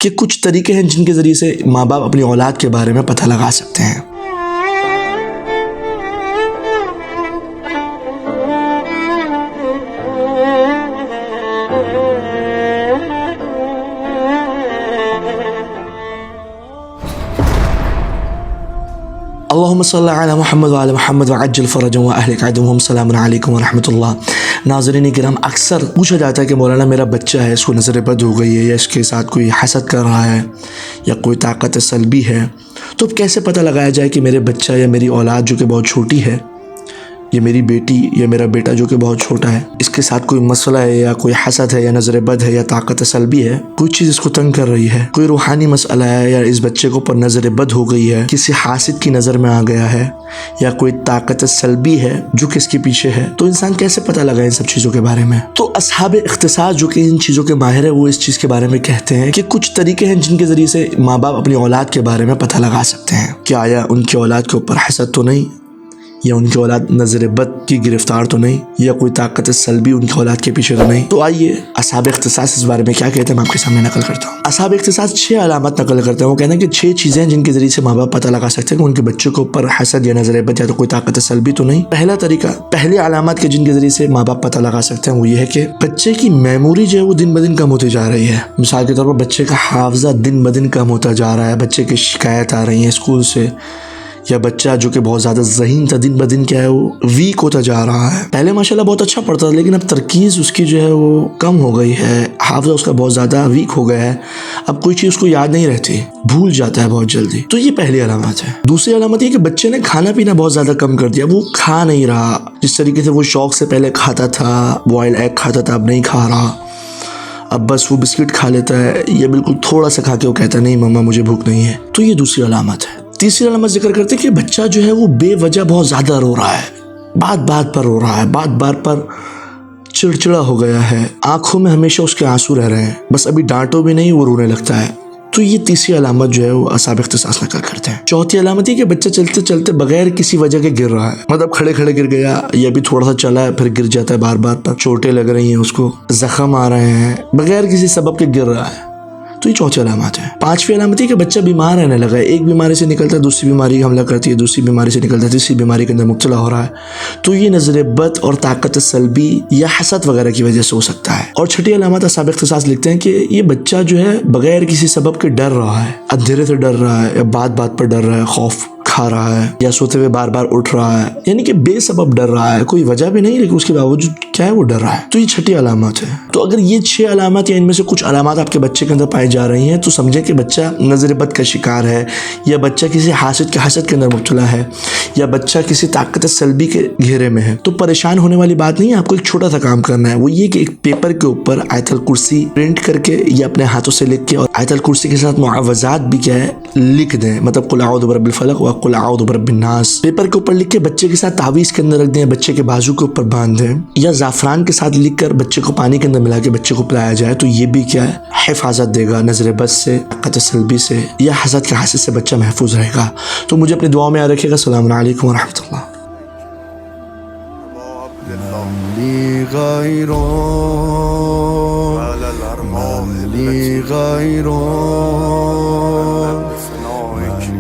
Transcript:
कि कुछ तरीके हैं जिनके ज़रिए से माँ बाप अपनी औलाद के बारे में पता लगा सकते हैं। अल्लाहुम्मा सल्ली अला मुहम्मद व आला मुहम्मद व अज्जिल फरजहुम व अहलिक अदहुम। अस्सलामु अलैकुम व रहमतुल्लाह। नाज़रीन किराम, अक्सर पूछा जाता है कि मौलाना मेरा बच्चा है, इसको नज़र बद हो गई है, या इसके साथ कोई हसद कर रहा है, या कोई ताकत सल्बी है, तो अब कैसे पता लगाया जाए कि मेरे बच्चा या मेरी औलाद जो कि बहुत छोटी है, ये मेरी बेटी या मेरा बेटा जो कि बहुत छोटा है, इसके साथ कोई मसला है, या कोई हसद है, या नज़र बद है, या ताकत सल्बी है, कोई चीज़ इसको तंग कर रही है, कोई रूहानी मसला है, या इस बच्चे को पर नज़र बद हो गई है, किसी हासिद की नज़र में आ गया है, या कोई ताकत सल्बी है जो कि इसके पीछे है, तो इंसान कैसे पता लगाए इन सब चीज़ों के बारे में। तो असहाब इख्तिसास जो कि इन चीज़ों के माहिर है, वो इस चीज़ के बारे में कहते हैं कि कुछ तरीके हैं जिनके ज़रिए से माँ बाप अपनी औलाद के बारे में पता लगा सकते हैं कि आया उनकी औलाद के ऊपर हसद तो नहीं, या उनकी औलाद नज़र बद की गिरफ्तार तो नहीं, या कोई ताकत सल्बी उनकी औलाद के पीछे तो नहीं। तो आइए असहाब इख्तिसास इस बारे में क्या कहते हैं मैं आपके सामने नकल करता हूँ। असहाब इख्तिसास 6 अलामत नकल करते हैं। वो कहते हैं कि 6 चीज़ें हैं जिनके ज़रिए से माँ बाप पता लगा सकते हैं कि उनके बच्चों के ऊपर हसद या नज़र बद या तो कोई ताकत सल्बी तो नहीं। पहला तरीका, पहली अलामत के जिनके ज़रिए से माँ बाप पता लगा सकते हैं वो ये है कि बच्चे की मेमोरी जो है वो दिन ब दिन कम होती जा रही है। मिसाल के तौर पर बच्चे का हाफजा दिन ब दिन कम होता जा रहा है, बच्चे की शिकायत आ रही है स्कूल से, या बच्चा जो कि बहुत ज़्यादा ज़हीन था दिन ब दिन क्या है वो वीक होता जा रहा है। पहले माशाल्लाह बहुत अच्छा पढ़ता था, लेकिन अब तरकीज़ उसकी जो है वो कम हो गई है, हाफज़ा उसका बहुत ज़्यादा वीक हो गया है, अब कोई चीज़ उसको याद नहीं रहती, भूल जाता है बहुत जल्दी। तो ये पहली अलामत है। दूसरी अलामत ये कि बच्चे ने खाना पीना बहुत ज़्यादा कम कर दिया, वो खा नहीं रहा जिस तरीके से वो शौक से पहले खाता था, बॉयल एग खाता था, अब नहीं खा रहा, अब बस वो बिस्किट खा लेता है, या बिल्कुल थोड़ा सा खा के वो कहता है नहीं मम्मा मुझे भूख नहीं है। तो ये दूसरी अलामत है। तीसरी अलामत जिक्र करते हैं कि बच्चा जो है वो बेवजह बहुत ज़्यादा रो रहा है, बात बात पर रो रहा है, बात बात पर चिड़चिड़ा हो गया है, आंखों में हमेशा उसके आंसू रह रहे हैं, बस अभी डांटो भी नहीं वो रोने लगता है। तो ये तीसरी अलामत जो है वो असहाब इख्तिसास नकल करते हैं। चौथी अलामत ये कि बच्चा चलते चलते बगैर किसी वजह के गिर रहा है, मतलब खड़े खड़े गिर गया, या भी थोड़ा सा चला है फिर गिर जाता है, बार बार पर चोटें लग रही हैं, उसको जख्म आ रहे हैं, बगैर किसी सबब के गिर रहा है। तो ये चौथी अलामत है। पांचवी अलामत है कि बच्चा बीमार रहने लगा है, एक बीमारी से निकलता है दूसरी बीमारी हमला करती है, दूसरी बीमारी से निकलता है तीसरी बीमारी के अंदर मुब्तला हो रहा है। तो ये नज़र बद और ताकत सल्बी या हसद वगैरह की वजह से हो सकता है। और छठी अलामत असहाब इख्तिसास लिखते हैं कि ये बच्चा जो है बगैर किसी सबब के डर रहा है, अंधेरे से डर रहा है, या बात बात पर डर रहा है, खौफ खा रहा है, या सोते हुए बार बार उठ रहा है, यानी कि बेसबब डर रहा है, कोई वजह भी नहीं लेकिन उसके बावजूद क्या है वो डर रहा है। तो ये छठी अलामत है। तो अगर ये 6 अलामत या इनमें से कुछ अलामत आपके बच्चे के अंदर पाई जा रही हैं तो समझें कि बच्चा नज़र बद का शिकार है, या बच्चा किसी हासिद के हसद के अंदर मुब्तला है, या बच्चा किसी ताकत सल्बी के घेरे में है। तो परेशान होने वाली बात नहीं है, आपको एक छोटा सा काम करना है, वो ये कि एक पेपर के ऊपर आयतल कुर्सी प्रिंट करके या अपने हाथों से लिख के, और आयतल कुर्सी के साथ मुआवज़ात भी क्या है लिख दें, मतलब कुल अऊज़ु बिरब्बिल फलक व कुल अऊज़ु बिरब्बिन नास पेपर के ऊपर लिख के बच्चे के साथ तावीज़ के अंदर रख दें, बच्चे के बाजू के ऊपर बांध दें, या ज़ाफ़रान के साथ लिखकर बच्चे को पानी के अंदर मिला के बच्चे को पिलाया जाए। तो ये भी क्या है हिफाजत देगा नज़र बद से, ताकत सल्बी से, या हसद के हासिल से बच्चा महफूज रहेगा। तो मुझे अपनी दुआओं में याद रखिएगा। अस्सलामु अलैकुम व रहमतुल्लाह।